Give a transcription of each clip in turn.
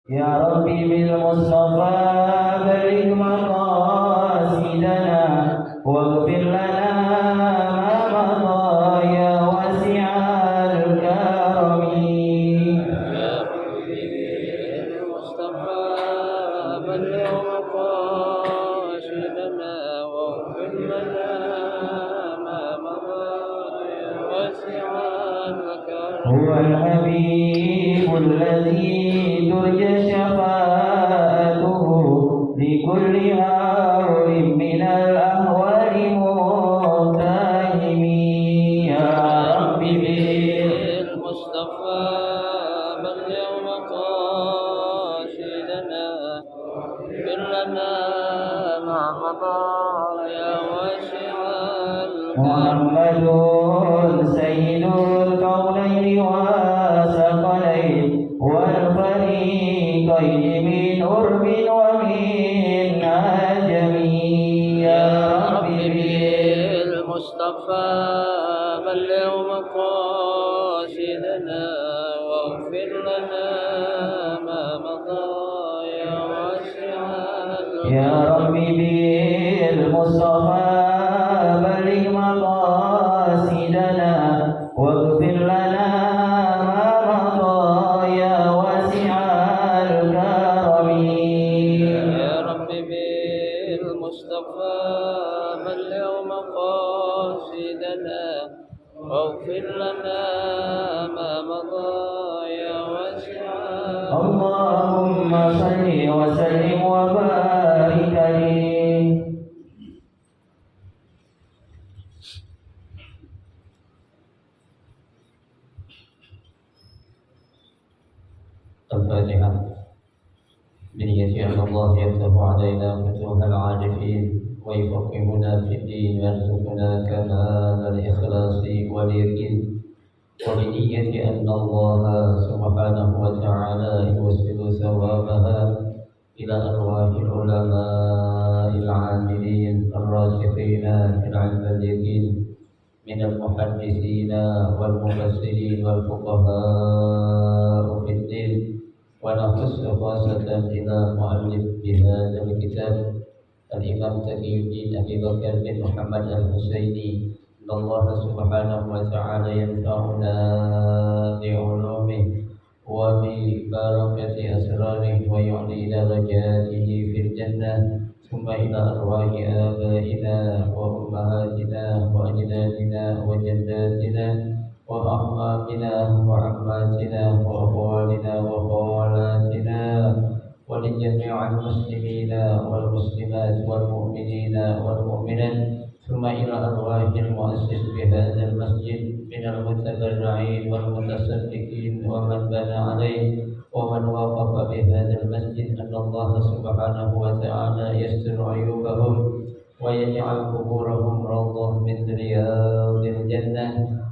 يا ربي بالمصطفى بلغ مقاصدنا واغفر لنا ما مضى يا واسع الكرم. يا ربي بالمصطفى بلغ مقاصدنا واغفر لنا ما مضى يا واسع الكرم. هو الحبيب الذي ترجى شفاعته لكل هار من الأهوال متهم. يا ربي بالمصطفى بلغ مقاصدنا واغفر لنا ما مضى يا واسع الكرم. محمد سيد الكونين والثقلين والفريقين من قرب ومن عجم. يا ربي بالمصطفى بلغ مقاصدنا واغفر لنا ما مضى يا واسع الكرم. يا ربي بالمصطفى بلغ مقاصدنا واغفر لنا ما مضى يا واسع الكرم. يا ربي بالمصطفى بلغ مقاصدنا واغفر لنا ما مضى يا واسع الكرم. اللهم صل وسلم وبارك عليه. الفاتحة. بنية أن الله يفتح علينا فتوح العارفين ويفقهنا في الدين ويرزقنا كمال الإخلاص واليقين، وبنية أن الله سبحانه وتعالى يوصل ثوابها إلى أرواح العلماء العاملين الراسخين في العلم اليقين من المحدثين والمفسرين والفقهاء في الدين. ونخص خاصة إلى مؤلف بهذا الكتاب الإمام تقي الدين أبي بكر بن محمد الحسيني، أن الله سبحانه وتعالى ينفعنا بعلومه وببركة أسراره ويعلي درجاته في الجنة. ثم إلى أرواح آبائنا وأمهاتنا وأجدادنا وجداتنا وأعمامنا وعماتنا وأخوالنا وخالاتنا ولجميع المسلمين والمسلمات والمؤمنين والمؤمنات. ثم إلى أرواح المؤسس بهذا المسجد من المتبرعين والمتصدقين ومن بنى عليه ومن وقف بهذا المسجد، أن الله سبحانه وتعالى يستر عيوبهم ويجعل قبورهم روضة من رياض الجنة.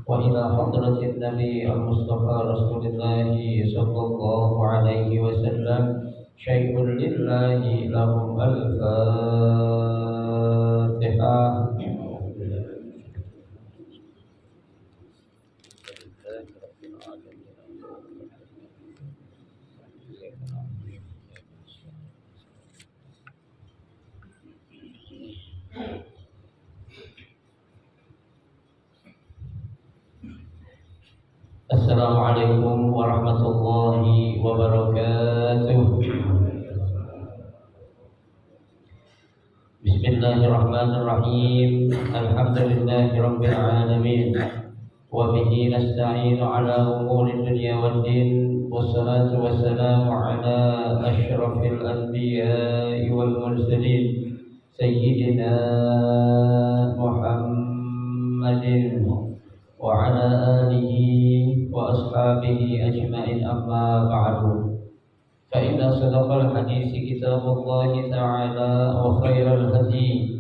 وإلى حضرة النبي المصطفى رسول الله صلى الله عليه وسلم شيء لله لهم الفاتحة. Assalamualaikum warahmatullahi wabarakatuh. Bismillahirrahmanirrahim. Alhamdulillahi rabbil alamin. Wa bihi nasta'inu ala umuri dunya waddin. Wassalatu wassalamu ala asyrafil anbiya'i wal mursalin Sayyidina Muhammadin wa ala alihi wa ashabihi ajma'in, amma ba'du. Fa inna sadaqal hadisi kitabullahi ta'ala wa khairal hadi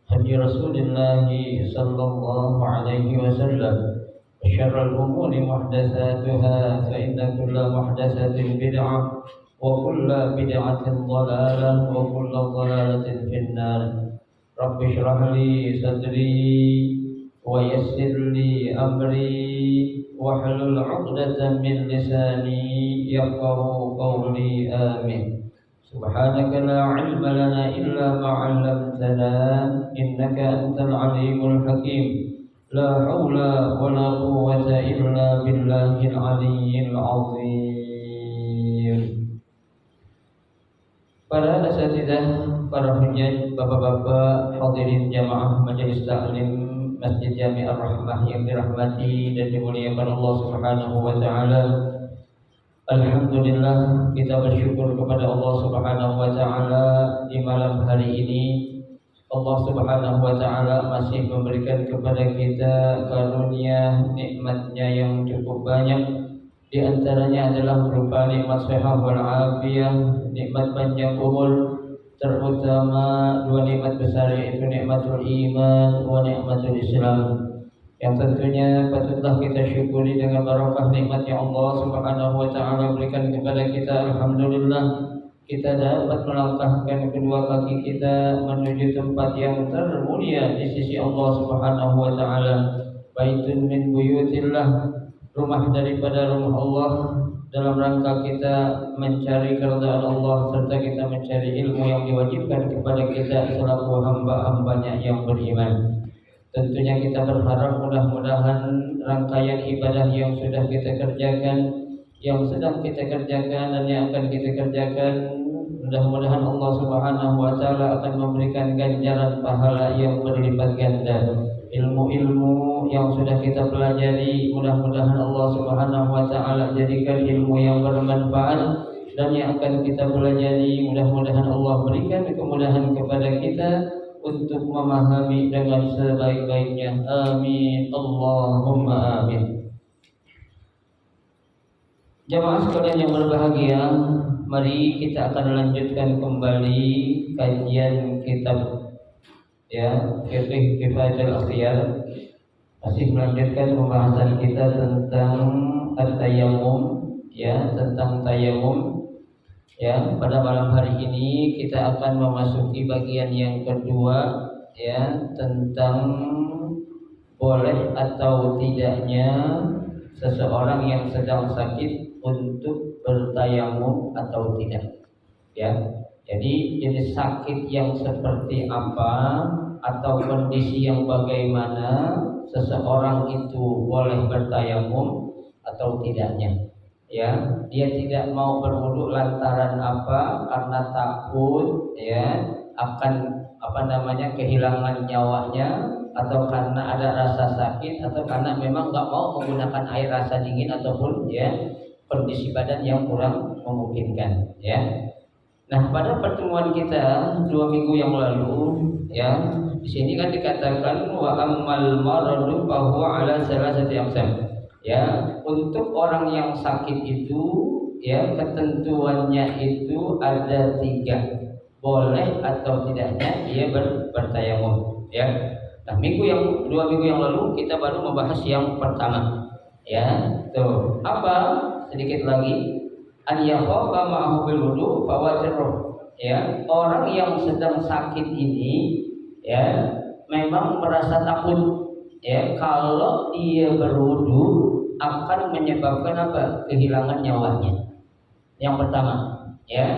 hadi Rasulillahi sallallahu alaihi wasallam wa syarrul umuri muhdatsatuha fa inna kulla muhdatsatin bid'ah wa kulla bid'atin dhalalah wa kulla dhalalatin finnar. Rabbi shrah li sadri wa yassir li amri wahlul 'uqdatam min lisani يفقهوا قولي آمين. سبحانك لا علم لنا إلا ما علمتنا إنك أنت العليم الحكيم. لا حول ولا قوة إلا بالله العلي العظيم. Para asatidzah, para hujjaj, bapak-bapak, hadirin jamaah majelis taklim Masjid Jami Ar-Rahmah yang dirahmati dan dimuliakan Allah Subhanahu wa taala. Alhamdulillah, kita bersyukur kepada Allah Subhanahu wa taala di malam hari ini. Allah Subhanahu wa taala masih memberikan kepada kita karunia nikmat-Nya yang cukup banyak. Di antaranya adalah berupa nikmat sehat wal afiyah, nikmat panjang umur, terutama dua nikmat besar yaitu nikmatul iman wa nikmatul Islam. Yang tentunya patutlah kita syukuri dengan barakah nikmat yang Allah Subhanahu wa taala berikan kepada kita. Alhamdulillah, kita dapat melangkahkan kedua kaki kita menuju tempat yang termulia di sisi Allah Subhanahu wa taala. Baitun min buyutillah, rumah daripada rumah Allah, dalam rangka kita mencari keridhaan Allah serta kita mencari ilmu yang diwajibkan kepada kita selaku hamba-hambanya yang beriman. Tentunya kita berharap mudah-mudahan rangkaian ibadah yang sudah kita kerjakan, yang sedang kita kerjakan dan yang akan kita kerjakan, mudah-mudahan Allah Subhanahu wa taala akan memberikan ganjaran pahala yang berlipat ganda. Ilmu-ilmu yang sudah kita pelajari, mudah-mudahan Allah Subhanahu wa taala jadikan ilmu yang bermanfaat, dan yang akan kita pelajari mudah-mudahan Allah berikan kemudahan kepada kita untuk memahami dengan sebaik-baiknya. Amin, Allahumma amin. Jamaah sekalian yang berbahagia, mari kita akan lanjutkan kembali kajian kitab Fiqh Kifayatul Akhyar. Masih melanjutkan pembahasan kita tentang at-tayammum, tentang tayammum. Pada malam hari ini kita akan memasuki bagian yang kedua, tentang boleh atau tidaknya seseorang yang sedang sakit untuk bertayamum atau tidak. Jadi jenis sakit yang seperti apa atau kondisi yang bagaimana seseorang itu boleh bertayamum atau tidaknya. Dia tidak mau berwudu lantaran apa? Karena takut akan kehilangan nyawanya, atau karena ada rasa sakit, atau karena memang nggak mau menggunakan air rasa dingin ataupun kondisi badan yang kurang memungkinkan. Nah, pada pertemuan kita 2 minggu yang lalu, di sini kan dikatakan wa ammal maradu fa huwa ala salasati aqsam. Untuk orang yang sakit itu, ketentuannya itu ada 3. Boleh atau tidaknya dia bertayamum. Nah, 2 minggu yang lalu kita baru membahas yang pertama. Apa? Sedikit lagi. An yakhafa ma'ahu bil wudu fawatirruh. Orang yang sedang sakit ini memang merasa takut kalau dia berwudu akan menyebabkan apa? Kehilangan nyawanya. Yang pertama,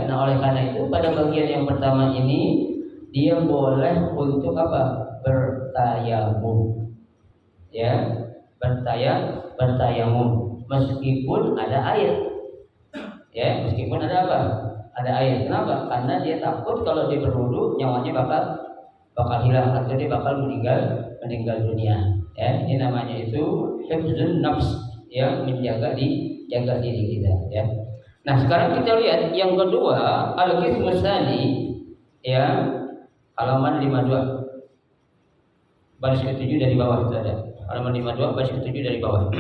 nah oleh karena itu pada bagian yang pertama ini dia boleh untuk apa? Bertayamum. Bertayamum meskipun ada air. Meskipun ada apa? Ada air. Kenapa? Karena dia takut kalau dia berwudu nyawanya bakal hilang atau dia bakal meninggal dunia. Ini namanya itu hifdzun nafs, menjaga diri kita. Nah, sekarang kita lihat yang kedua, al-qismus tsani, halaman 52. Baris ke-7 dari bawah itu ada. Halaman 52 baris ke-7 dari bawah.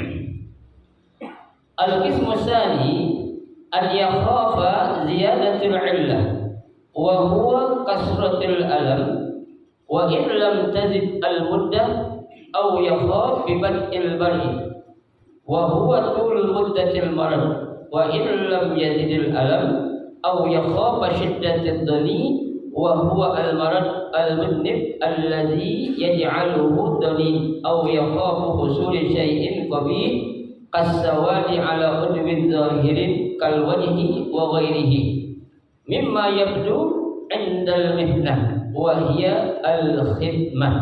Al-qismus tsani an yakhafa ziyadatul illah wa huwa kasratul alam wa in lam tazid al muddah aw yakhaf bi bad'il bari wa huwa tul muddatil marad wa in lam yazid al alam aw yakhaf shiddatul dhani wa huwa al marad al mudnib alladhi yaj'aluhu dhani aw yakhaf husul shay'in qabih kasawadi ala udwi zahirin kal wajhi wa ghairihi mimma yabdu indal mihnah wa hiya al khidmah.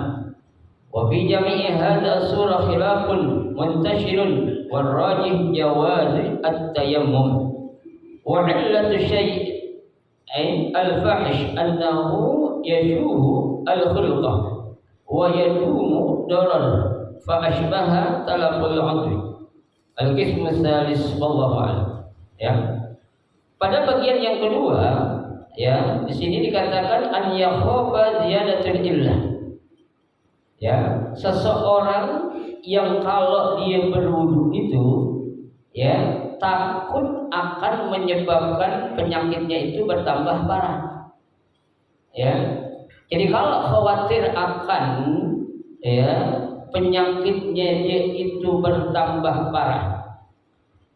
Wa fi jami'i hadha surah khilafun muntashirun wal rajih jawaz at-tayammum wa illatu syai' ay al-fahish annahu yashuhu al-khulqah wa yadumu darar fa ashbaha talaful 'adwi. Al-qism tsalis wallahu a'lam. Ya. Pada bagian yang kedua, ya, di sini dikatakan an yakhafa ziyadatul illah. Ya, seseorang yang kalau dia berwudu itu, ya, takut akan menyebabkan penyakitnya itu bertambah parah. Ya. Jadi kalau khawatir akan, ya, penyakitnya dia itu bertambah parah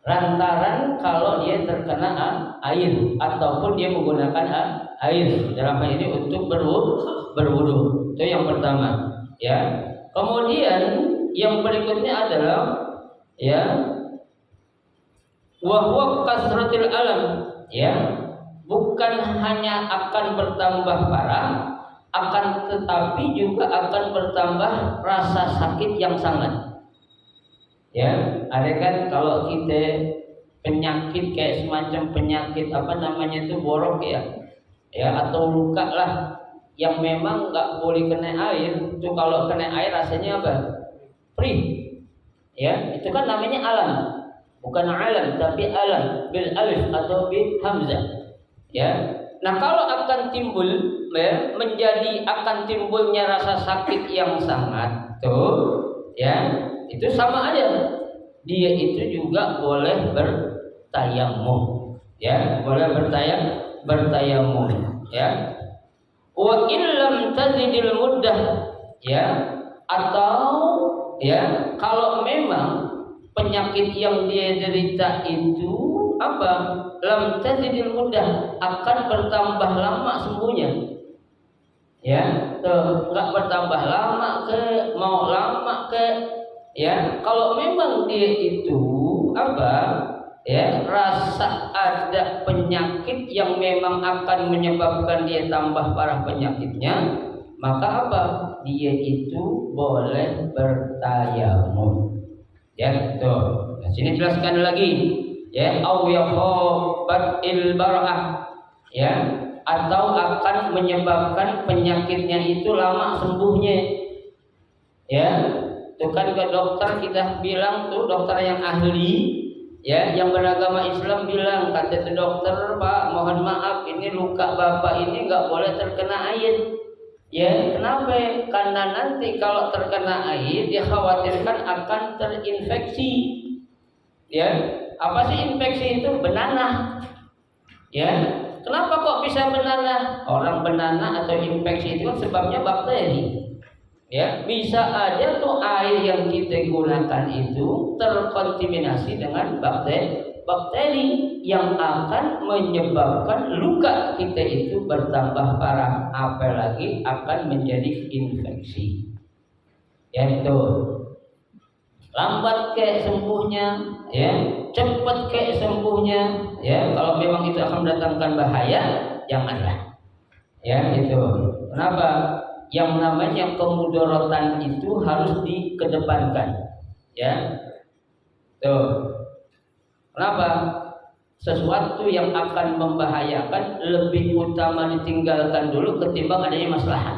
lantaran kalau dia terkena air ataupun dia menggunakan air dalam hal ini untuk berwudu. Itu yang pertama, ya. Kemudian yang berikutnya adalah, ya, wa huwa kasratul alam, ya, bukan hanya akan bertambah parah, akan tetapi juga akan bertambah rasa sakit yang sangat. Ya, ada kan kalau kita penyakit kayak semacam penyakit apa namanya itu borok ya atau luka lah yang memang nggak boleh kena air. Itu kalau kena air rasanya apa? Perih. Ya, itu kan namanya alam, bukan alam tapi alam bil alif atau bil hamzah. Ya, nah kalau akan timbul, ya, menjadi akan timbulnya rasa sakit yang sangat tuh, ya. Itu sama aja, dia itu juga boleh bertayamum, ya, boleh bertayamum, ya. Wa illam tazidil muddah, ya, atau, ya, kalau memang penyakit yang dia derita itu apa? Lam tazidil muddah, akan bertambah lama sembuhnya. Ya, enggak bertambah lama mau lama ya, kalau memang dia itu apa, ya, rasa ada penyakit yang memang akan menyebabkan dia tambah parah penyakitnya, maka apa, dia itu boleh bertayamum. Ya, tuh. Nah, sini jelaskan lagi, ya, au yakhafatil bar'ah, ya, atau akan menyebabkan penyakitnya itu lama sembuhnya. Ya, itu kan ke dokter kita bilang tuh, dokter yang ahli, ya, yang beragama Islam bilang, kata itu dokter, Pak, mohon maaf, ini luka bapak ini nggak boleh terkena air. Ya, kenapa? Karena nanti kalau terkena air dikhawatirkan akan terinfeksi. Ya, apa sih infeksi itu? Benanah. Ya, kenapa kok bisa benanah? Orang benanah atau infeksi itu sebabnya bakteri. Ya, bisa aja tuh air yang kita gunakan itu terkontaminasi dengan bakteri yang akan menyebabkan luka kita itu bertambah parah, apalagi akan menjadi infeksi. Ya, itu lambat kayak sembuhnya, ya, cepat kayak sembuhnya, ya, kalau memang itu akan mendatangkan bahaya, janganlah. Ya, itu. Kenapa? Yang namanya kemudaratan itu harus dikedepankan, ya. Tuh. Kenapa? Sesuatu yang akan membahayakan lebih utama ditinggalkan dulu ketimbang adanya maslahat.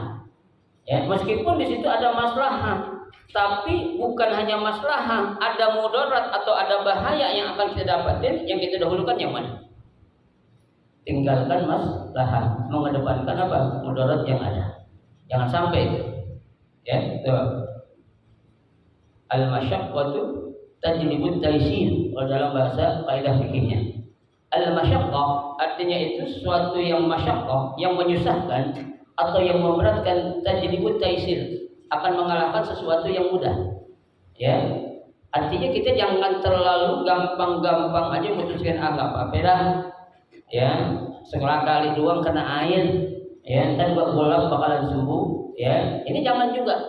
Ya, meskipun di situ ada maslahat, tapi bukan hanya maslahat, ada mudarat atau ada bahaya yang akan kita dapatin, yang kita dahulukan yang mana? Tinggalkan maslahat, mengedepankan apa? Mudarat yang ada. Jangan sampai itu. Ya, itu. Al-masyaqqatu tajlibut taysir, kalau dalam bahasa kaidah fikihnya. Al-masyaqqah artinya itu sesuatu yang masyaqqah, yang menyusahkan atau yang memberatkan, tajlibut taysir, akan mengalahkan sesuatu yang mudah. Ya. Artinya kita jangan terlalu gampang-gampang aja memutuskan enggak apa-apa dah. Ya, sekali doang kena air, ya, ntar bola bakalan sembuh, ya. Ini jangan juga,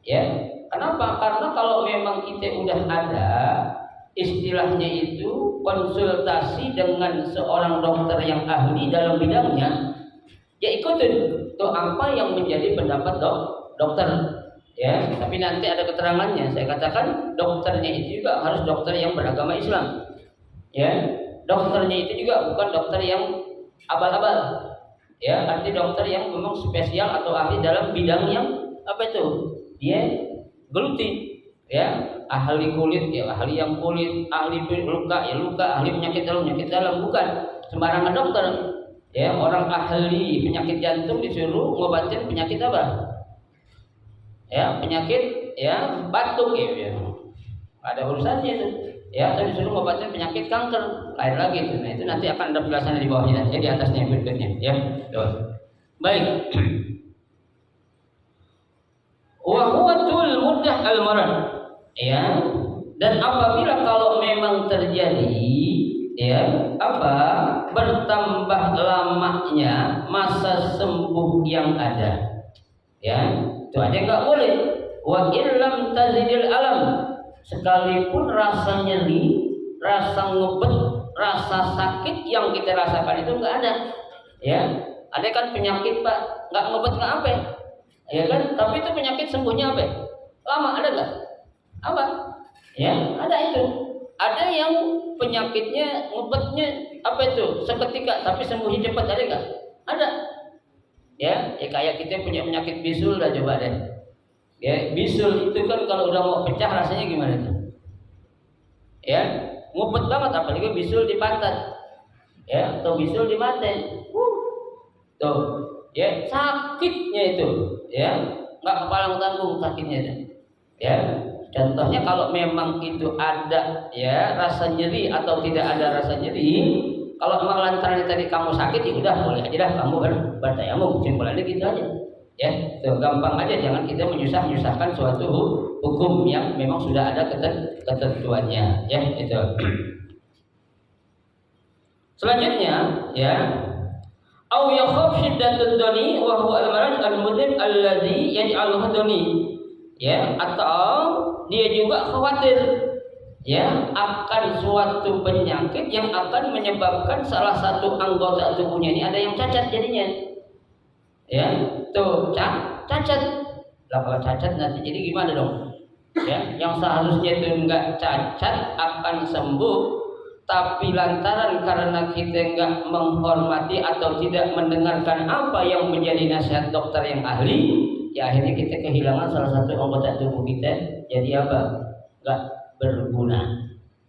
ya. Kenapa? Karena kalau memang kita udah ada, istilahnya itu konsultasi dengan seorang dokter yang ahli dalam bidangnya, ya ikutin tuh apa yang menjadi pendapat dokter. Ya, tapi nanti ada keterangannya. Saya katakan dokternya itu juga harus dokter yang beragama Islam. Ya, dokternya itu juga bukan dokter yang abal-abal. Ya, arti dokter yang memang spesial atau ahli dalam bidang yang apa itu? Dia geluti. Ya, ahli kulit ya ahli yang kulit, ahli luka ya luka, ahli penyakit dalam bukan sembarangan dokter. Ya, orang ahli penyakit jantung disuruh ngobatin penyakit apa? Ya, penyakit ya batuk ya. Ada urusannya itu. Ya, tapi disuruh ngobatin penyakit kanker, lain lagi itu. Nah, itu nanti akan ada penjelasannya di bawahnya nanti di atasnya berikutnya ya. Baik. Wa huwa tul muddah al-marad. Ya, dan apabila kalau memang terjadi ya bertambah lamanya masa sembuh yang ada, ya itu aja nggak boleh. Wa illam tazidil alam, sekalipun rasa nyeri, rasa ngebet, rasa sakit yang kita rasakan itu nggak ada, ya ada kan penyakit pak nggak ngebet nggak apa, ya kan, tapi itu penyakit sembuhnya apa? Lama ada nggak? Apa? Ya, ada itu. Ada yang penyakitnya ngebetnya apa itu? Seketika tapi sembuhnya cepat, ada enggak? Ada. Ya, kayak kita punya penyakit bisul dah coba deh. Ya, bisul itu kan kalau udah mau pecah rasanya gimana tuh? Ya, ngebet banget apalagi bisul di pantat. Ya, atau bisul di mata. Tuh, ya sakitnya itu, ya enggak kepalang tanggung sakitnya itu. Ya. Contohnya kalau memang itu ada ya rasa nyeri atau tidak ada rasa nyeri, kalau memang lantaran tadi kamu sakit ya udah boleh aja dah kamu bertayamum, simpulannya gitu aja. Ya, itu gampang aja, jangan kita menyusahkan suatu hukum yang memang sudah ada ketentuannya, ya itu. Selanjutnya ya au yakhaf shiddatud dani wa huwa al-marad al-mudhib alladhi yaj'aluhu dani. Ya, atau dia juga khawatir ya akan suatu penyakit yang akan menyebabkan salah satu anggota tubuhnya ini ada yang cacat jadinya. Ya, tuh cacat. Lah kalau cacat nanti jadi gimana dong? Ya, yang seharusnya itu enggak cacat akan sembuh, tapi lantaran karena kita enggak menghormati atau tidak mendengarkan apa yang menjadi nasihat dokter yang ahli, ya akhirnya kita kehilangan salah satu anggota tubuh kita, jadi apa? Enggak berguna,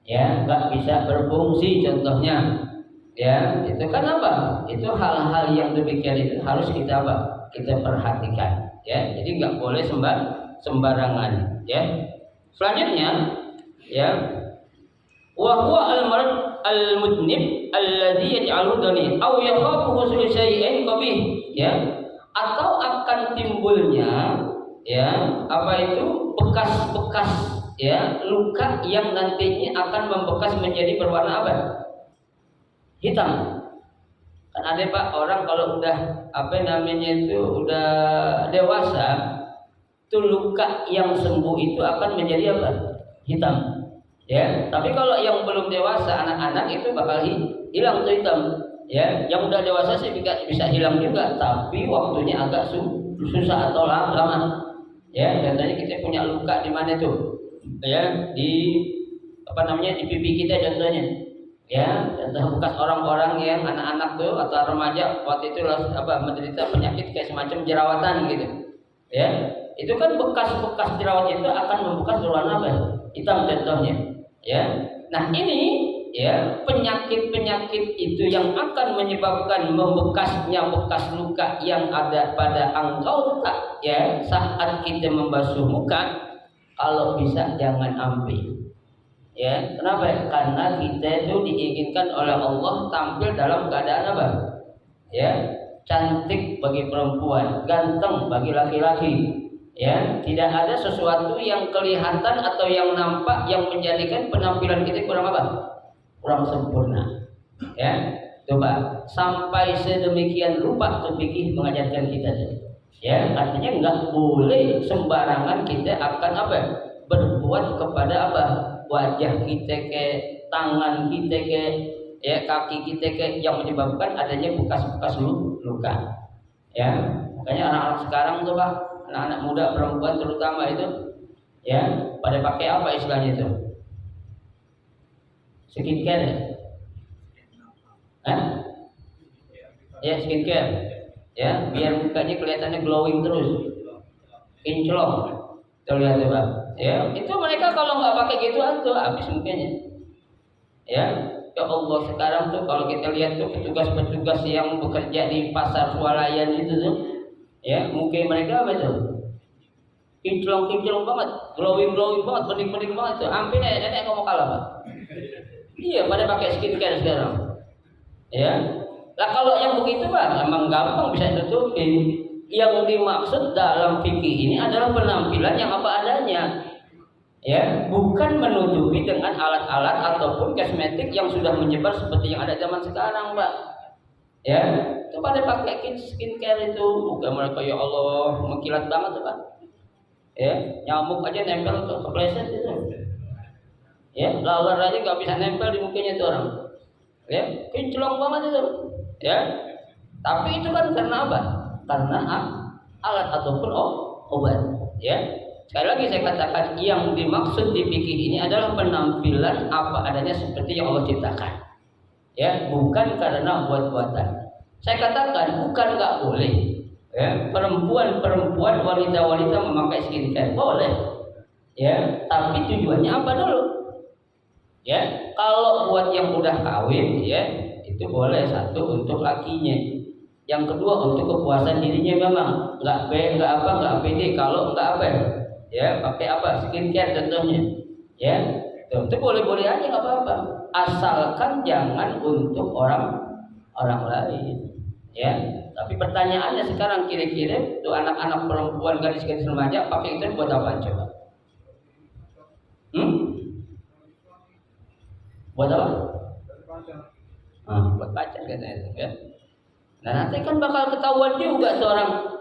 ya enggak bisa berfungsi contohnya, ya itu kan apa? Itu hal-hal yang demikian itu harus kita apa? Kita perhatikan, ya jadi enggak boleh sembarangan, ya. Selanjutnya, ya wa huwa al-marad al-mudnib alladhi yaj'aluhu dani aw yakhafu husul syai'in qabih, ya atau akan timbulnya ya apa itu bekas-bekas ya luka yang nantinya akan membekas menjadi berwarna apa? Hitam. Kan ada Pak orang kalau udah apa namanya itu udah dewasa, tuh luka yang sembuh itu akan menjadi apa? Hitam. Ya, tapi kalau yang belum dewasa anak-anak itu bakal hilang tuh hitam. Ya, yang udah dewasa sih bisa hilang juga, tapi waktunya agak susah atau lama. Ya, contohnya kita punya luka di mana tuh? Ya, di apa namanya di pipi kita contohnya. Ya, contoh bekas orang-orang yang anak-anak tuh atau remaja waktu itu menderita penyakit kayak semacam jerawatan gitu. Ya, itu kan bekas-bekas jerawat itu akan membekas berwarna apa? Hitam contohnya. Ya, nah ini ya penyakit-penyakit itu yang akan menyebabkan membekasnya bekas luka yang ada pada anggota ya saat kita membasuh muka, kalau bisa jangan ambil. Ya, kenapa? Karena kita itu diinginkan oleh Allah tampil dalam keadaan apa? Ya, cantik bagi perempuan, ganteng bagi laki-laki. Ya, tidak ada sesuatu yang kelihatan atau yang nampak yang menjadikan penampilan kita kurang apa? Kurang sempurna. Ya, coba sampai sedemikian rupa tuh fikih mengajarkan kita. Ya, artinya nggak boleh sembarangan kita akan apa? Berbuat kepada apa? wajah kita ke, tangan kita ke, ya kaki kita ke, yang menyebabkan adanya bekas-bekas luka. Ya, makanya anak-anak sekarang tuh Pak, anak-anak muda perempuan terutama itu, ya pada pakai apa istilahnya itu? Skincare ya? Ya skincare, ya biar mukanya kelihatannya glowing terus, kinclong, terlihat ya Pak. Ya itu mereka kalau nggak pakai gitu tuh habis mukanya. Ya Allah sekarang tuh kalau kita lihat tuh petugas-petugas yang bekerja di pasar swalayan itu tuh, ya mungkin mereka apa tuh? Kinclong banget, glowing banget, bening banget tuh. Hampir nenek ngomong kalah Pak. Iya pada pakai skincare sekarang. Ya. Lah kalau yang begitu Pak, emang gampang bisa ditutupin. Yang dimaksud dalam fikih ini adalah penampilan yang apa adanya. Ya, bukan menutupi dengan alat-alat ataupun kosmetik yang sudah menyebar seperti yang ada zaman sekarang, Pak. Ya, itu pada pakai skincare itu, bukan mereka ya Allah mengkilat banget tuh, Pak. Ya, nyamuk aja nempel ke kepleset itu. Ya, laler aja nggak bisa nempel di mukanya tuh orang. Ya, kinclong banget itu. Ya, tapi itu kan karena apa? Karena alat ataupun obat. Ya. Sekali lagi saya katakan yang dimaksud di fikih ini adalah penampilan apa adanya seperti yang Allah ciptakan. Ya, bukan karena buat-buatan. Saya katakan bukan nggak boleh. Ya, perempuan, wanita-wanita memakai skincare boleh. Ya, tapi tujuannya apa dulu? Ya, kalau buat yang udah kawin, ya itu boleh satu untuk lakinya. Yang kedua untuk kepuasan dirinya memang nggak pede kalau nggak apa. Ya pakai apa skincare contohnya ya itu boleh aja nggak apa-apa asalkan jangan untuk orang lain ya. Tapi pertanyaannya sekarang kira-kira tuh anak-anak perempuan gadis-gadis remaja pakai itu buat apa coba? Buat apa? Buat pacar katanya ya. Nah nanti kan bakal ketahuan juga seorang.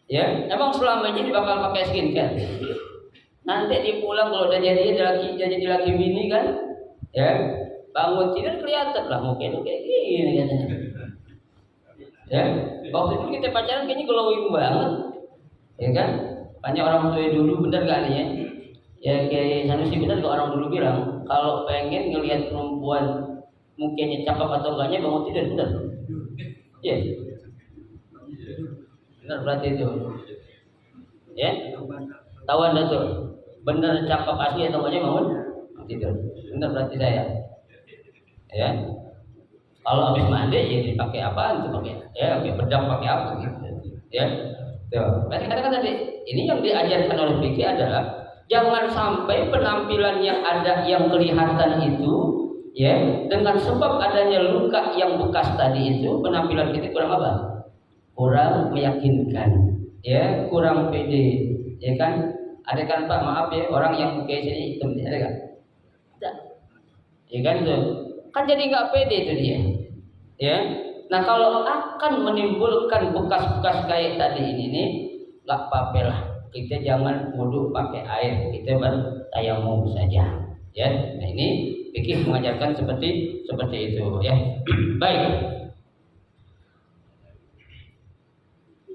Ya, emang selama ini bakal pakai skincare. Nanti dipulang kalau udah jadi laki bini kan, ya bangun tidur kelihatan lah mungkin kayak gini katanya. Ya, waktu itu kita pacaran kayaknya glowing banget, ya kan? Banyak orang tua dulu bener gak nih ya? Ya kayak Sanusi bener kok orang dulu bilang kalau pengen ngelihat perempuan mukanya cakep atau enggaknya bangun tidur bener. Ya. Benar berarti itu, ya, tahuan dah tuh, benar cakep asli atau enggaknya bangun tidur, benar berarti saya, ya. Kalau habis mandi ya dipakai apa? Itu pakai, ya, pakai bedak pakai apa gitu, ya. Tuh, saya katakan tadi, ini yang diajarkan oleh fikih adalah jangan sampai penampilan yang ada yang kelihatan itu, ya, dengan sebab adanya luka yang bekas tadi itu penampilan kita kurang apa? Kurang meyakinkan, ya, kurang pede, ya kan? Ada kan Pak, maaf ya, orang yang kayak sini hitam, ada kan? Ada, ya kan tuh, kan jadi nggak pede itu dia, ya. Nah kalau akan menimbulkan bekas-bekas kayak tadi ini nih, nggak apa-apa lah, kita jangan wudhu pakai air, kita bertayamum saja, ya. Nah ini fikih mengajarkan seperti itu, ya. Baik.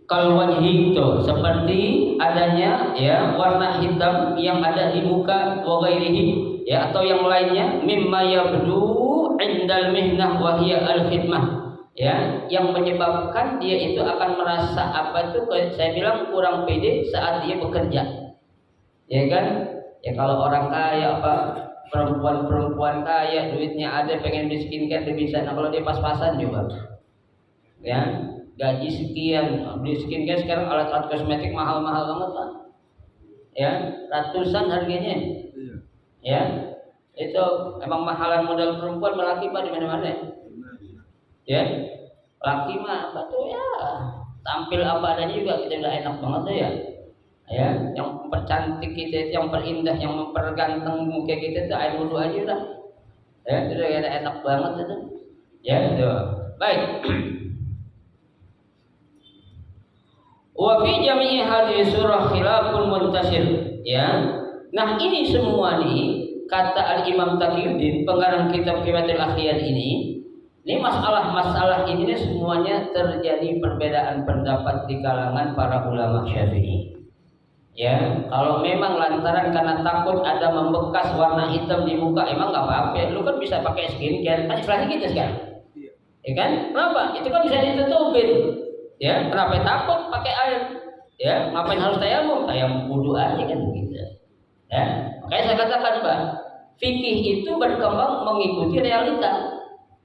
Kalwajhi itu seperti adanya ya warna hitam yang ada di muka wa ghairihi ya atau yang lainnya mimma yabdu indal mihnah wa hiya al khidmah ya yang menyebabkan dia itu akan merasa apa tuh saya bilang kurang pede saat dia bekerja, ya kan? Ya kalau orang kaya apa perempuan kaya duitnya ada pengen beli skincare dia bisa. Nah kalau dia pas-pasan juga ya gaji sekian beli skincare sekarang alat-alat kosmetik mahal-mahal banget Pak, ya ratusan harganya, ya itu emang mahalan modal perempuan melaki Pak di mana-mana, ya laki mah apa tuh ya tampil apa adanya juga kita udah enak banget tuh ya yang mempercantik kita, yang perindah, yang memperganteng muka kita tuh air wudhu aja udah, ya itu udah enak banget itu, ya itu baik. Wa fi jami'i hadhihi surah khilafun muntasir ya. Nah ini semua nih kata Al-Imam Taqiyuddin, pengarang kitab Qiyatul Akhyar ini masalah-masalah ini semuanya terjadi perbedaan pendapat di kalangan para ulama Syafi'i. Ya, kalau memang lantaran karena takut ada membekas warna hitam di muka, emang nggak apa-apa. Lu kan bisa pakai skincare, kan istilahnya gitu sekarang. Ya kan? Kenapa? Itu kan bisa ditutupin. Ya, kenapa takut pakai air? Ya, ngapain harus tayamum? Tayamum wudu aja kan begitu. Ya, makanya saya katakan, Pak, fikih itu berkembang mengikuti realita.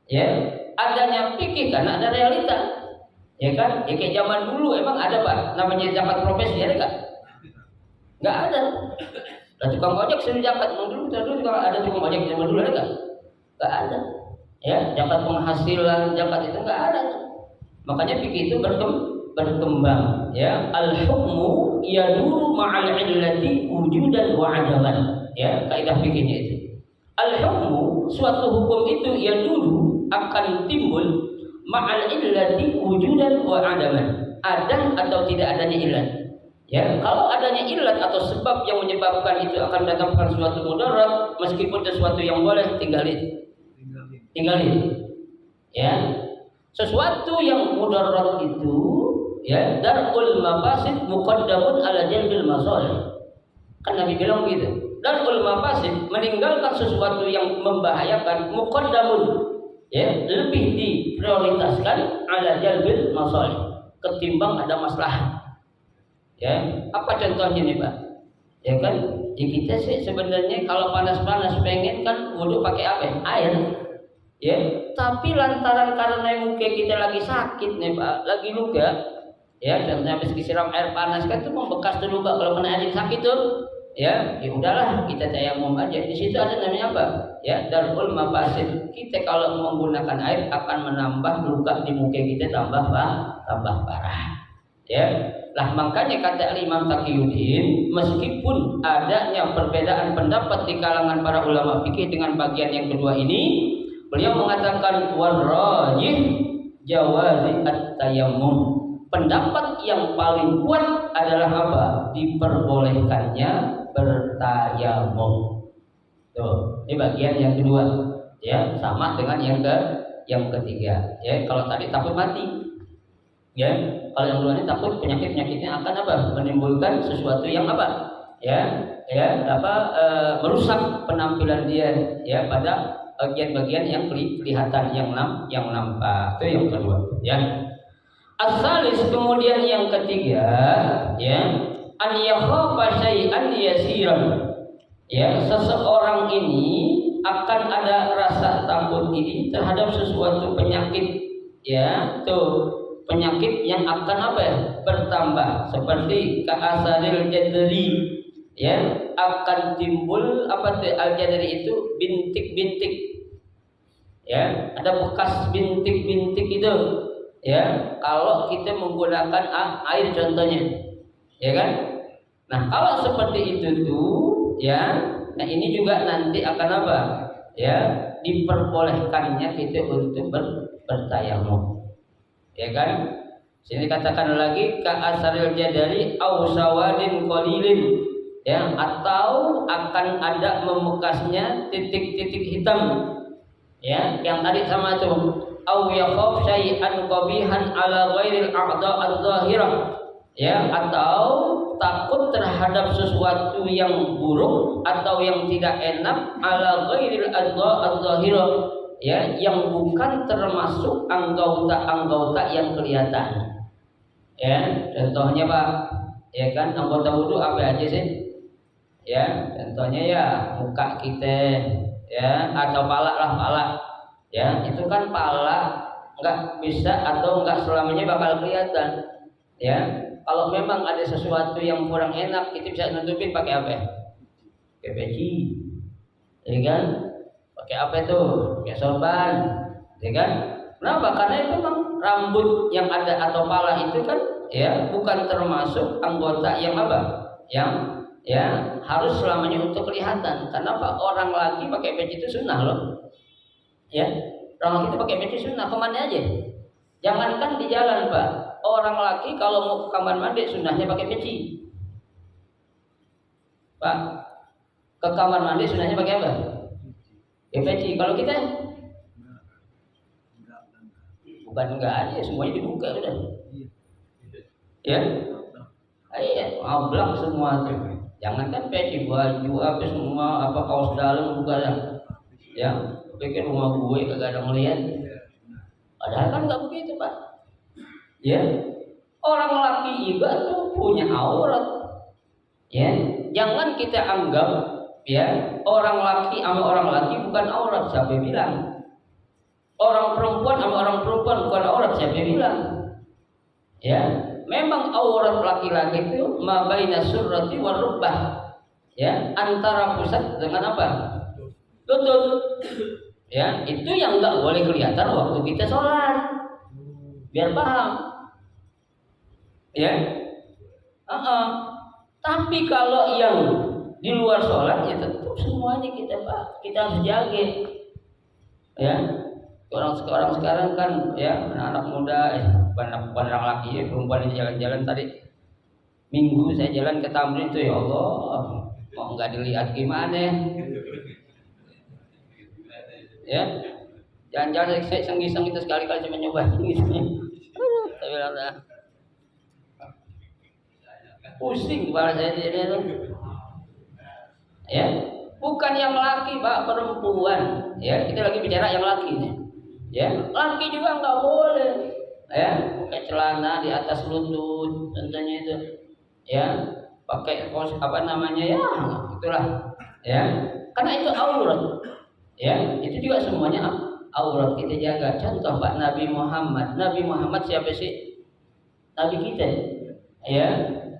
Ya, adanya fikih karena ada realita. Ya kan? Ya kayak zaman dulu emang ada, Pak, namanya zakat profesi, ada nggak? Nggak ada. Nah, tukang ojek sering zakat dulu kalau ada tukang ojek zaman dulu ada nggak? Nggak ada. Ya, zakat penghasilan, zakat itu nggak ada. Makanya fikih itu berkembang. Ya, al-hukmu yaduru ma'al illati wujudan wa adaman. Ya, kaidah fikihnya itu. Al-hukmu, suatu hukum itu yaduru akan timbul ma'al illati wujudan wa adaman. Ada atau tidak adanya illat. Ya, kalau adanya illat atau sebab yang menyebabkan itu akan datangkan suatu mudarat, meskipun sesuatu yang boleh tinggalin. Ya, sesuatu yang mudarat itu, ya, darul mafasid muqaddamun ala jalbil masalih. Kan Nabi bilang gitu. Darul mafasid, meninggalkan sesuatu yang membahayakan, muqaddamun, ya, lebih diprioritaskan ala jalbil masalih, ketimbang ada maslahat. Ya, apa contohnya nih, Pak? Ya kan, ya kita sih sebenarnya kalau panas-panas pengen kan wudu pakai apa? Air. Ya, tapi lantaran karena muka kita lagi sakit nih, Pak, lagi luka, ya, dan habis disiram air panas kan itu membekas dulu, Pak, kalau kena air sakit tuh. Ya, ya udahlah, kita tayamum aja. Di situ ada namanya apa? Ya, darul mafasid. Kita kalau menggunakan air akan menambah luka di muka kita tambah parah. Ya, lah makanya kata Imam Taqiyuddin, meskipun adanya perbedaan pendapat di kalangan para ulama fikih dengan bagian yang kedua ini, beliau mengatakan warrajih jawazi at-tayammum. Pendapat yang paling kuat adalah apa? Diperbolehkannya bertayamum. Tuh, ini bagian yang kedua. Ya, sama dengan yang ketiga. Ya, kalau tadi takut mati. Ya, kalau yang kedua ini takut penyakitnya akan apa? Menimbulkan sesuatu yang apa? Merusak penampilan dia, ya, pada bagian-bagian yang kelihatan, yang nampak. Itu yang kedua, ya. As-salis, kemudian yang ketiga, ya, an yakhafa syai'an yasiran. Ya, seseorang ini akan ada rasa takut ini terhadap sesuatu penyakit, ya, tuh. Penyakit yang akan apa ya? Bertambah, seperti ka'asaril jadri, ya, akan timbul apa tuh al-jadri itu bintik-bintik, ya, ada bekas bintik-bintik itu, ya, kalau kita menggunakan air contohnya, ya kan? Nah, kalau seperti itu tuh, ya, nah ini juga nanti akan apa? Ya, diperbolehkannya kita untuk bertayamum. Ya kan? Sini katakan lagi ka'asaril jadari aw sawadin qalilin, ya, atau akan ada memekasnya titik-titik hitam, ya, yang tadi sama tuh, aw yakhaf syai'an qabihan ala ghairil a'dha adh-dhahirah, ya, atau takut terhadap sesuatu yang buruk atau yang tidak enak ala ghairil a'dha adh-dhahirah, ya, yang bukan termasuk anggota yang kelihatan. Ya, contohnya, Pak, ya kan, anggota wudu apa aja sih? Ya, contohnya ya muka kita, ya, atau pala. Ya, itu kan pala nggak bisa atau nggak selamanya bakal kelihatan. Ya, kalau memang ada sesuatu yang kurang enak, kita bisa nutupin pakai apa? Pakai peci, ya kan? Pakai apa itu? Pakai sorban, ya kan? Kenapa? Karena itu memang rambut yang ada atau pala itu kan, ya, bukan termasuk anggota yang apa? Yang, ya, harus selamanya untuk kelihatan. Kenapa? Orang laki pakai peci itu sunnah loh. Ya, orang laki itu pakai peci sunnah, kemana aja? Jangankan di jalan, Pak. Orang laki kalau mau ke kamar mandi sunnahnya pakai peci, Pak. ke kamar mandi sunahnya pakai apa? Ya peci. Kalau kita bukan enggak aja, semuanya dibuka udah. Ya, iya, ablak semua tuh. Jangankan peci, baju apa semua, apa kaos dalam buka dah. Ya, pikir rumah gue kagak ada ngeliat. Padahal kan nggak begitu Pak. Ya, orang laki juga tuh punya aurat. Ya, jangan kita anggap ya orang laki sama orang laki bukan aurat. Siapa yang bilang? Orang perempuan sama orang perempuan bukan aurat. Siapa yang bilang? Ya, memang aurat laki-laki itu ma baina surrati wal rubbah. Ya, antara pusat dengan apa? Lutut. Ya, itu yang nggak boleh kelihatan waktu kita sholat. Biar paham. Ya. Tapi kalau yang di luar sholat ya tentu semuanya kita harus jaga. Ya. Orang sekarang kan ya anak muda, anak laki ya, perempuan ini jalan-jalan tadi minggu saya jalan ke Tamrin itu ya Allah mau nggak dilihat gimana ya jalan-jalan saya iseng-iseng itu sekali-kali saya mencoba tapi lah pusing kepala saya jadi itu ya bukan yang laki Pak, perempuan ya kita lagi bicara yang laki nih. Ya, laki juga nggak boleh, ya, pakai celana di atas lutut, tentunya itu, ya, pakai apa namanya ya, itulah, ya, karena itu aurat, ya, itu juga semuanya aurat kita jaga. Contoh Pak Nabi Muhammad siapa sih? Nabi kita, ya,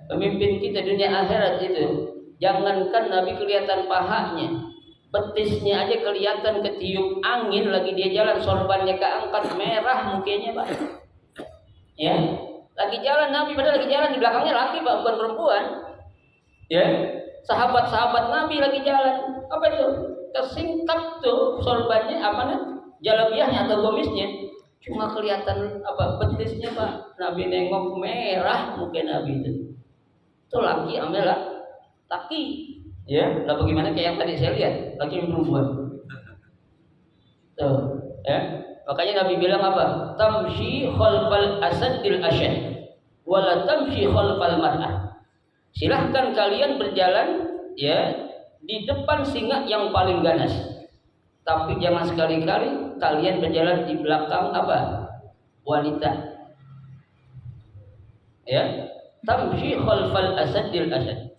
pemimpin kita dunia akhirat itu. Jangankan Nabi kelihatan pahanya. Betisnya aja kelihatan ketiup angin lagi dia jalan sorbannya keangkat merah mukanya Pak. Ya, lagi jalan Nabi padahal lagi jalan di belakangnya laki Pak bukan perempuan. Ya, sahabat-sahabat Nabi lagi jalan apa itu? Tersingkap tuh sorbannya apa nih? Jalabiahnya atau gomisnya cuma kelihatan apa betisnya Pak. Nabi nengok merah muka Nabi itu. Itu laki amela laki. Ya, lah bagaimana kayak yang tadi saya lihat, laki perempuan. Tuh, ya. Makanya Nabi bilang apa? Tamshi khalfal asadil asyad, wala tamshi khalfal mar'ah. Silahkan kalian berjalan ya di depan singa yang paling ganas. Tapi jangan sekali-kali kalian berjalan di belakang apa? Wanita. Ya, tamshi khalfal asadil asyad.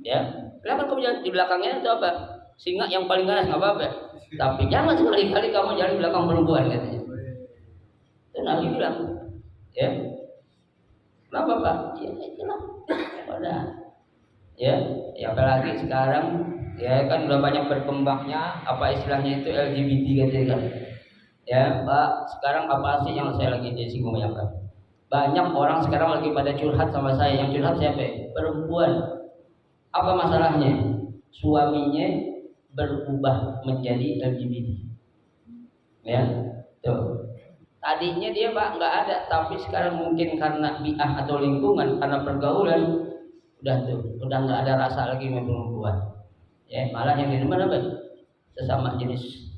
Ya. Kenapa kamu jalan di belakangnya itu apa? Singa yang paling ganas nggak apa-apa. Tapi jangan sekali-kali kamu jalan di belakang perempuan katanya. Itu Nabi bilang, ya. Kenapa Pak? Ya itulah. Ya apalagi sekarang ya kan udah banyak berkembangnya apa istilahnya itu LGBT gitu kan. Ya Pak, sekarang apa sih yang saya lagi disinggung ya Pak? Banyak orang sekarang lagi pada curhat sama saya. Yang curhat siapa? Perempuan. Apa masalahnya? Suaminya berubah menjadi LGBT. Ya, tuh. Tadinya dia Pak nggak ada, tapi sekarang mungkin karena bi'ah atau lingkungan, karena pergaulan, udah nggak ada rasa lagi sama perempuan. Ya, malah yang di mana Pak? Sesama jenis.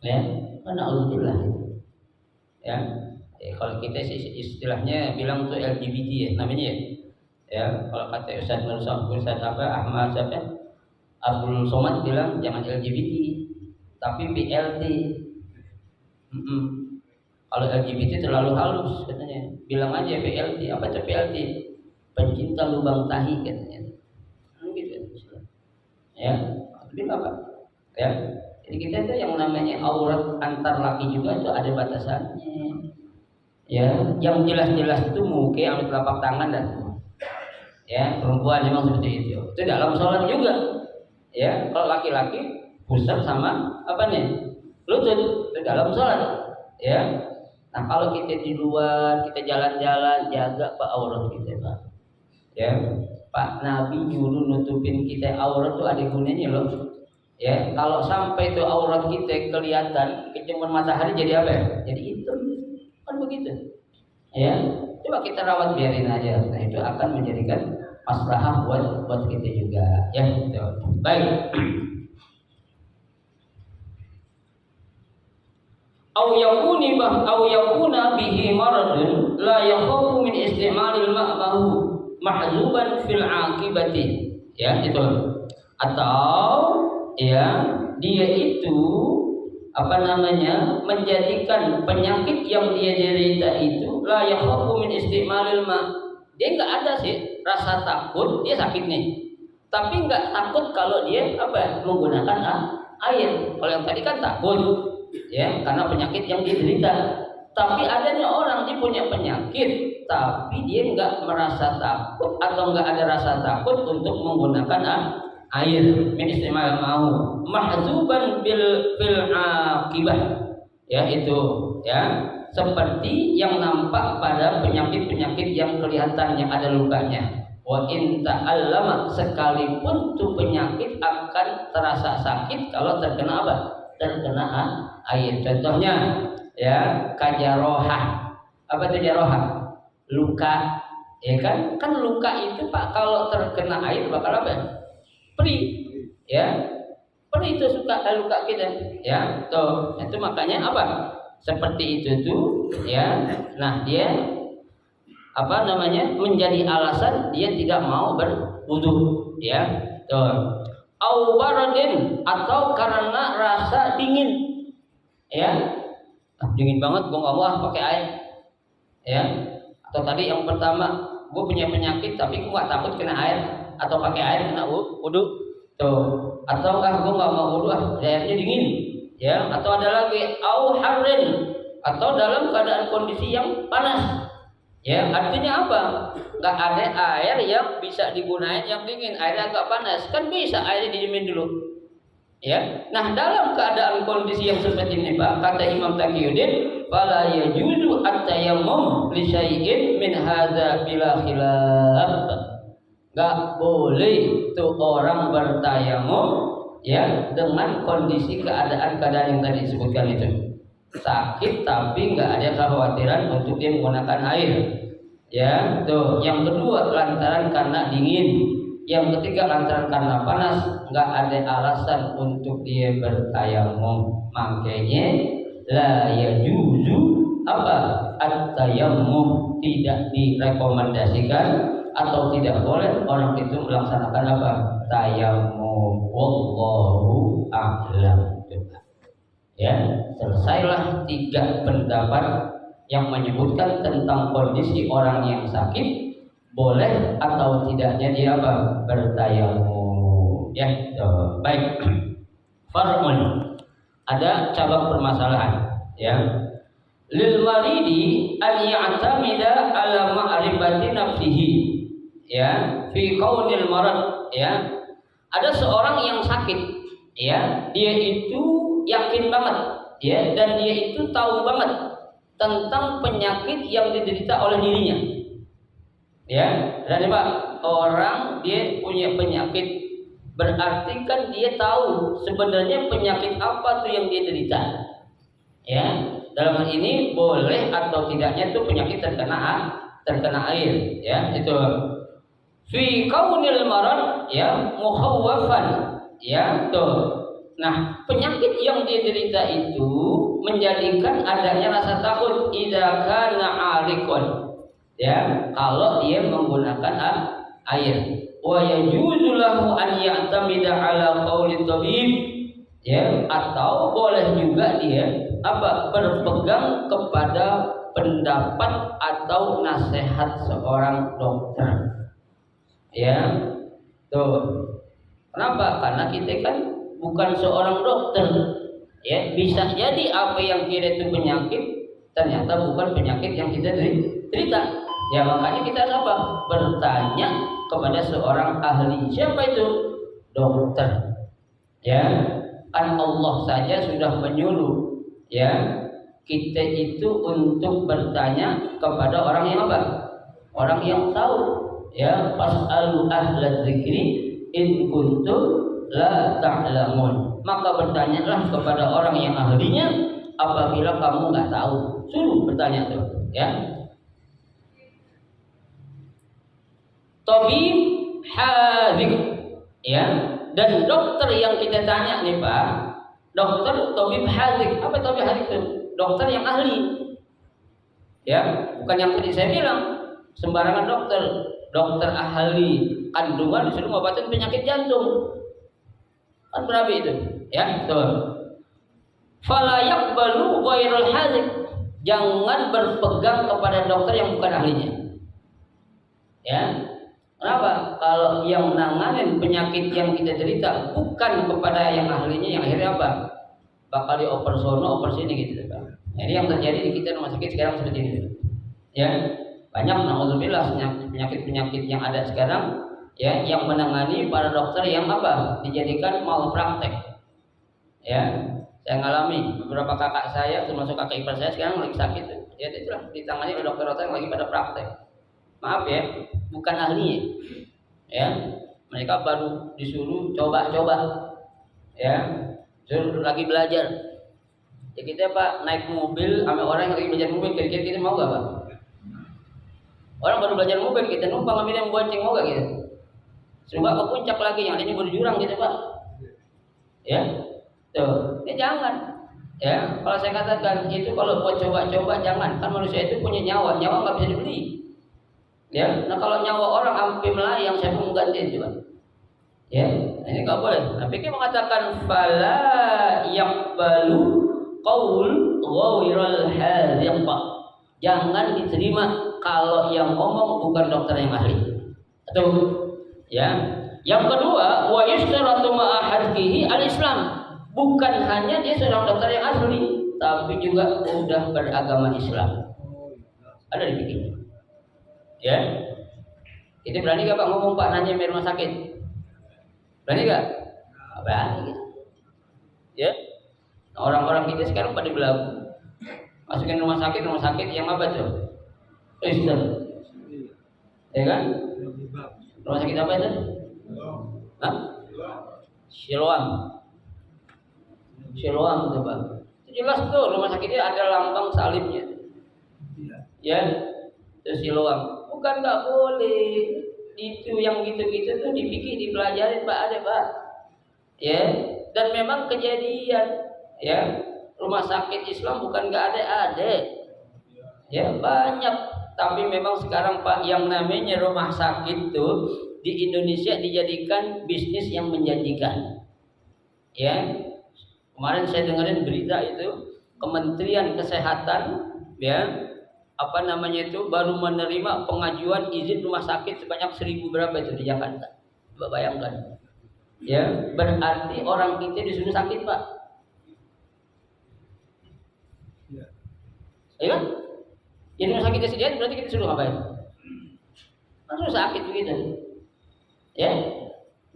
Ya, mana alhamdulillah. Ya, kalau kita sih istilahnya bilang tuh LGBT ya, namanya ya. Ya, kalau kata Ustaz Ahmad Abdul Somad bilang jangan LGBT, tapi PLT. Kalau LGBT terlalu halus katanya, bilang aja PLT. Apa itu PLT? Pencinta lubang tahi katanya. Gitu. Ya, tapi apa? Ya, jadi kita itu yang namanya aurat antar laki juga itu ada batasannya. Ya, yang jelas-jelas itu muka sama telapak tangan dan ya perempuan memang seperti itu. Itu dalam sholat juga. Ya, kalau laki-laki pusat sama apa nih? Lutut. Itu dalam sholat. Ya. Nah kalau kita di luar, kita jalan-jalan, jaga Pak aurat kita Pak. Ya, Pak Nabi nyuruh nutupin kita aurat tuh ada gunanya loh. Ya, kalau sampai itu aurat kita kelihatan kejemur matahari jadi apa ya? Jadi hitam. Kan begitu. Ya, coba kita rawat biarin aja. Nah itu akan menjadikan maslahah buat kita juga ya. Baik. Au yakuna bihi maradun la yakhafu min istimalil ma'mahu mahzuban fil aqibati. Ya, itu. Atau ya dia itu menjadikan penyakit yang dia derita itu la yakhafu min istimalil ma'. Dia enggak ada sih rasa takut dia sakit nih. Tapi enggak takut kalau dia menggunakan air. Kalau yang tadi kan takut ya karena penyakit yang dia derita. Tapi adanya orang dia punya penyakit tapi dia enggak merasa takut atau enggak ada rasa takut untuk menggunakan air min istimal mau mahzuban fil aqibah ya itu ya seperti yang nampak pada penyakit-penyakit yang kelihatan yang ada lukanya. Wa in ta'allama sekalipun tuh penyakit akan terasa sakit kalau terkena terkena air. Contohnya ya kajarohah. Apa itu jarohah? Luka. Ya kan luka itu Pak kalau terkena air bakal perih. Ya. Perih itu suka luka kita. Ya, tuh. Itu makanya seperti itu tuh ya. Nah, dia menjadi alasan dia tidak mau berwudu ya. Tuh. Au baradin atau karena rasa dingin. Ya. Dingin banget gua enggak mau pakai air. Ya. Atau tadi yang pertama, gua punya penyakit tapi gua enggak takut kena air atau pakai air kena wudu. Tuh. Atau gua enggak mau wudu airnya dingin. Ya, atau ada lagi au harrin atau dalam keadaan kondisi yang panas. Ya, artinya apa? Enggak ada air yang bisa digunakan yang dingin, airnya agak panas. Kan bisa airnya didiemin dulu. Ya. Nah, dalam keadaan kondisi yang seperti ini, Pak, kata Imam Taqiyuddin, fala yajuzu at-tayammum li syai'in min hadza bila khilaf. Enggak boleh tuh orang bertayamum ya dengan kondisi keadaan-keadaan yang tadi disebutkan itu. Sakit tapi enggak ada kekhawatiran untuk dia menggunakan air. Ya, tuh. Yang kedua lantaran karena dingin. Yang ketiga lantaran karena panas, enggak ada alasan untuk dia bertayamum. Makanya la yajuzu at-tayammum, tidak direkomendasikan atau tidak boleh orang itu melaksanakan tayamum. Wallahu a'lam. Ya, selesailah 3 pendapat yang menyebutkan tentang kondisi orang yang sakit boleh atau tidaknya dia bertayamum. Ya, baik. Far'un. Ada cabang permasalahan, ya. Lil maridi an ya'tamida ala ma'rifati nafsihi, ya, fi qaunil marad, ya. Ada seorang yang sakit, ya, dia itu yakin banget, ya, dan dia itu tahu banget tentang penyakit yang diderita oleh dirinya. Ya, dan Pak, orang dia punya penyakit berarti kan dia tahu sebenarnya penyakit apa tuh yang dia derita. Ya, dalam hal ini boleh atau tidaknya itu penyakit terkena air, ya, itu. Fi kaunil marad, ya, mukhawwafan, ya, tuh. Nah, penyakit yang dia derita itu menjadikan adanya rasa takut idza kana alikon. Ya, kalau dia menggunakan air. Wa yajuzu lahu an ya'tamida ala qauli tabib. Ya, atau boleh juga dia berpegang kepada pendapat atau nasihat seorang dokter. Ya. Tuh. Kenapa? Karena kita kan bukan seorang dokter, ya, bisa jadi apa yang kita itu penyakit ternyata bukan penyakit yang kita derita. Ya, makanya kita bertanya kepada seorang ahli. Siapa itu? Dokter. Ya, kan Allah saja sudah menyuruh, ya, kita itu untuk bertanya kepada orang yang orang yang tahu. Ya, fas'alu ahla dzikri in kuntum la ta'lamun. Maka bertanyalah kepada orang yang ahlinya apabila kamu nggak tahu. Suruh bertanya tuh, ya. Tabib hadziq. Ya, dan dokter yang kita tanya nih Pak, dokter tabib hadziq. Apa tabib hadziq itu? Dokter yang ahli. Ya, bukan yang tadi saya bilang sembarangan dokter. Dokter ahli kandungan disuruh ngobatin penyakit jantung. Kan berapa itu? Ya, betul. Fala yaqbalu ghairal hadziq. Jangan berpegang kepada dokter yang bukan ahlinya. Ya. Kenapa? Kalau yang nanganin penyakit yang kita derita bukan kepada yang ahlinya, yang akhirnya apa? Bakal dioper sono, oper sini gitu kan. Ini yang terjadi di kita rumah sakit sekarang seperti ini. Ya, banyak naudzubillah penyakit-penyakit yang ada sekarang ya yang menangani para dokter yang apa? Dijadikan malpraktek. Ya, saya ngalami beberapa kakak saya termasuk kakak ipar saya sekarang lagi sakit. Ya itulah ditangani oleh dokter-dokter yang lagi pada praktek. Maaf ya, bukan ahlinya. Ya, mereka baru disuruh coba-coba. Ya, suruh lagi belajar. Ya kita Pak naik mobil sama orang yang lagi belajar mobil, kira-kira kita mau gak Pak? Orang baru belajar mobil, kita numpang ambil yang bonceng, mau gak gitu? Coba ke puncak lagi, yang adanya berjurang gitu Pak. Ya, tuh, ini jangan. Ya, kalau saya katakan itu kalau buat coba-coba jangan. Kan manusia itu punya nyawa nggak bisa dibeli. Ya, nah kalau nyawa orang sampai melayang, saya pun gantiin coba. Ya, ini nggak boleh. Nah, pikir mengatakan fala yaqbalu qaul ghairal hadziq. Jangan diterima kalau yang ngomong bukan dokter yang ahli. Atau ya. Yang kedua, wa yashtaratu ma'a hadhihi al-Islam. Bukan hanya dia seorang dokter yang asli, tapi juga sudah beragama Islam. Ada di pikirnya. Ya. Kita berani gak Pak ngomong Pak nanya di rumah sakit? Berani gak? Berani gitu. Ya. Nah, orang-orang kita sekarang pada belagu. Masukin rumah sakit yang apa tuh? Kristen. Ya kan? Rumah sakit apa itu? Hah? Siloam tuh Pak. Jelas tuh rumah sakitnya ada lambang salibnya. Ya. Itu Siloam. Bukan nggak boleh. Itu yang gitu-gitu tuh dipikir dipelajarin Pak, ada Pak. Ya. Dan memang kejadian ya rumah sakit Islam bukan nggak ada. Ya banyak. Tapi memang sekarang Pak yang namanya rumah sakit tuh di Indonesia dijadikan bisnis yang menjanjikan. Ya. Kemarin saya dengerin berita itu Kementerian Kesehatan ya baru menerima pengajuan izin rumah sakit sebanyak 1.000 berapa itu di Jakarta. Coba bayangkan. Ya, berarti orang kita disuruh sakit, Pak. Ya kan? Jadi rumah sakit disediakan berarti kita suruh ngapain? Langsung sakit begitu. Ya.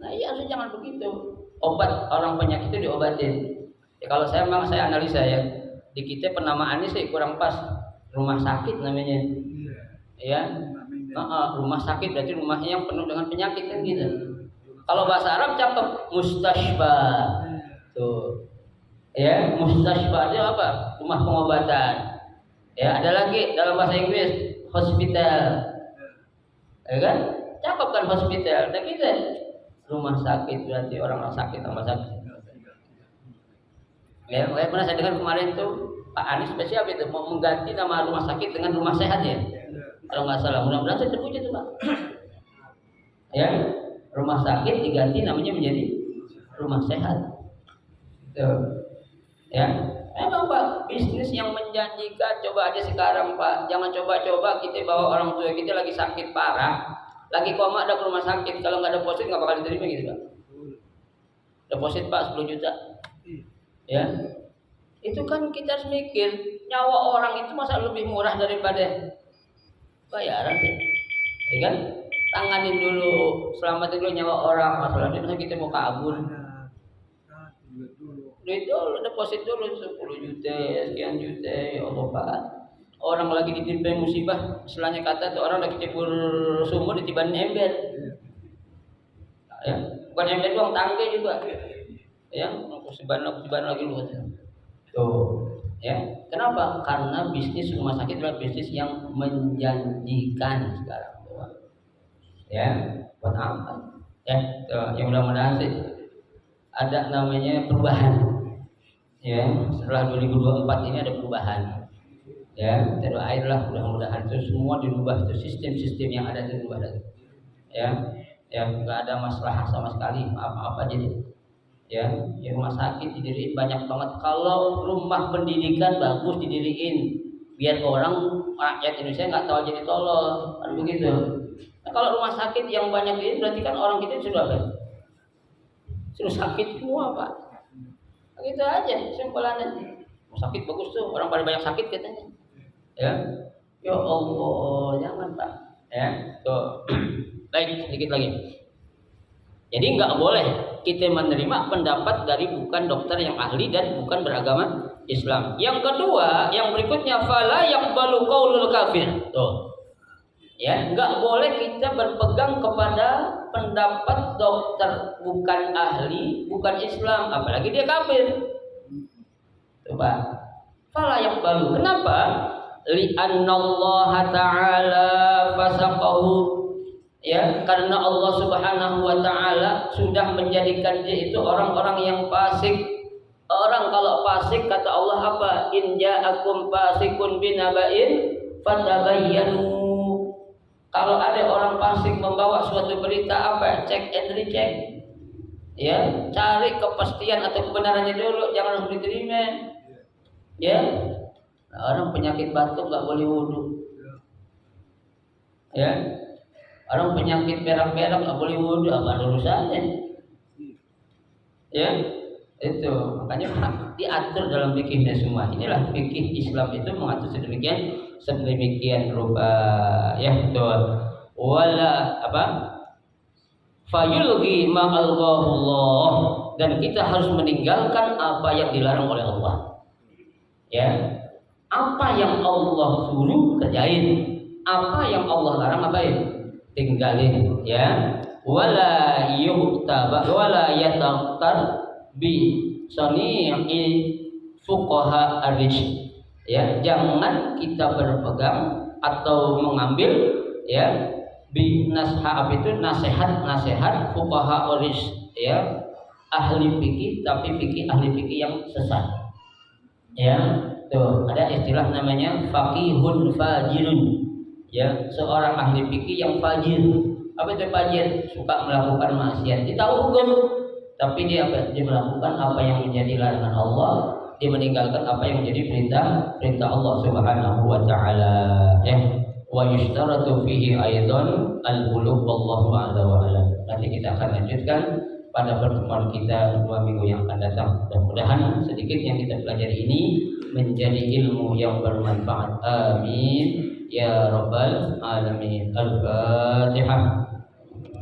Nah, iya harusnya jangan begitu. Obat orang penyakit itu diobatin. Ya, kalau saya analisa ya, di kita penamaannya sih kurang pas. Rumah sakit namanya. Ya. Rumah sakit berarti rumahnya yang penuh dengan penyakit kan gitu. Kalau bahasa Arab cakep mustashfa. Tuh. Ya, mustashfa itu apa? Rumah pengobatan. Ya, ada lagi dalam bahasa Inggris hospital. Ya kan? Cakep kan hospital. Nah kita rumah sakit berarti orang sakit rumah sakit. Ya, pernah saya dengar kemarin tuh Pak Anies spesial itu mau mengganti nama rumah sakit dengan rumah sehat ya. Kalau nggak salah, mudah-mudahan saya terpuji tuh Pak. Ya, rumah sakit diganti namanya menjadi rumah sehat. Tuh. Ya, memang Pak bisnis yang menjanjikan. Coba aja sekarang Pak, jangan coba-coba kita bawa orang tua kita lagi sakit parah, lagi koma ada ke rumah sakit. Kalau nggak ada deposit nggak bakal diterima gitu Pak. Deposit Pak 10 juta. Ya, itu kan kita harus mikir nyawa orang itu masa lebih murah daripada bayaran sih, ya kan? Tanganin dulu, selamatin dulu nyawa orang. Masalahnya masa kita mau kabur, duit dulu, deposit dulu 10 juta, sekian juta, ya Allah Pak. Orang lagi ditimpa musibah, istilahnya kata tuh orang lagi cebur sumur ditibanin ember, ya, bukan ember doang, tangga juga. Ya, seban lagi luas. Tuh, ya. Kenapa? Karena bisnis rumah sakit adalah bisnis yang menjanjikan sekarang. Ya, buat apa? Ya, yang mudah-mudahan sih ada namanya perubahan. Ya, setelah 2024 ini ada perubahan. Ya, kita doainlah mudah-mudahan itu semua dirubah, itu sistem-sistem yang ada dirubah. Ya, nggak ada masalah sama sekali, apa-apa jadi. Ya, di rumah sakit didiriin banyak banget. Kalau rumah pendidikan bagus didiriin, biar orang rakyat Indonesia nggak tahu jadi tolol, kan begitu. Nah, kalau rumah sakit yang banyak ini berarti kan orang kita sudah apa? Sudah sakit semua pak. Gitu aja simpulannya. Rumah sakit bagus tuh, orang pada banyak sakit katanya. Ya Allah, jangan pak. Ya, tuh. Baik, sedikit lagi. Jadi nggak boleh kita menerima pendapat dari bukan dokter yang ahli dan bukan beragama Islam. Yang kedua, yang berikutnya fala yaqbalu qaulul kafir. Tuh. Ya, nggak boleh kita berpegang kepada pendapat dokter bukan ahli, bukan Islam, apalagi dia kafir. Coba. Fala yaqbalu. Kenapa? Li'annallaha ta'ala fasaqahu. Ya, karena Allah Subhanahu wa taala sudah menjadikan dia itu orang-orang yang fasik. Orang kalau fasik kata Allah apa? In ja'akum fasikun binaba'in fatabayyanu. Kalau ada orang fasik membawa suatu berita apa? Cek and recheck. Ya, cari kepastian atau kebenarannya dulu, jangan langsung diterima. Ya. Nah, orang penyakit batuk enggak boleh wudu. Ya. Orang penyakit berak-berak nggak boleh wudu, apa ada urusannya? Ya, itu makanya diatur dalam fikihnya semua. Inilah fikih Islam itu mengatur sedemikian rupa. Ya, betul. Wala apa? Fayulgi ma'alghahullah, dan kita harus meninggalkan apa yang dilarang oleh Allah. Ya, apa yang Allah suruh kerjain, apa yang Allah larang apain? Tinggalin, ya. Wala yuhtaba wala yataqtar bi sani'i fuqaha ar-rijl. Ya, jangan kita berpegang atau mengambil ya bi nasihat itu nasihat fuqaha ar-rijl, ya, ahli fikih tapi fikih ahli fikih yang sesat. Ya, tuh ada istilah namanya faqihun fajirun. Ya, seorang ahli fikih yang fajir. Apa itu fajir? Suka melakukan maksiat. Dia tahu hukum, tapi dia melakukan apa yang menjadi larangan Allah, dia meninggalkan apa yang menjadi perintah Allah Subhanahu wa taala. Ya. Wa yushtaratu fihi aidan al-bulugh wallahu a'la wa a'lam. Nanti kita akan lanjutkan pada pertemuan kita 2 minggu yang akan datang. Mudah-mudahan sedikit yang kita pelajari ini menjadi ilmu yang bermanfaat. Amin. Ya Rabbal Alamin. Al-Fatihah.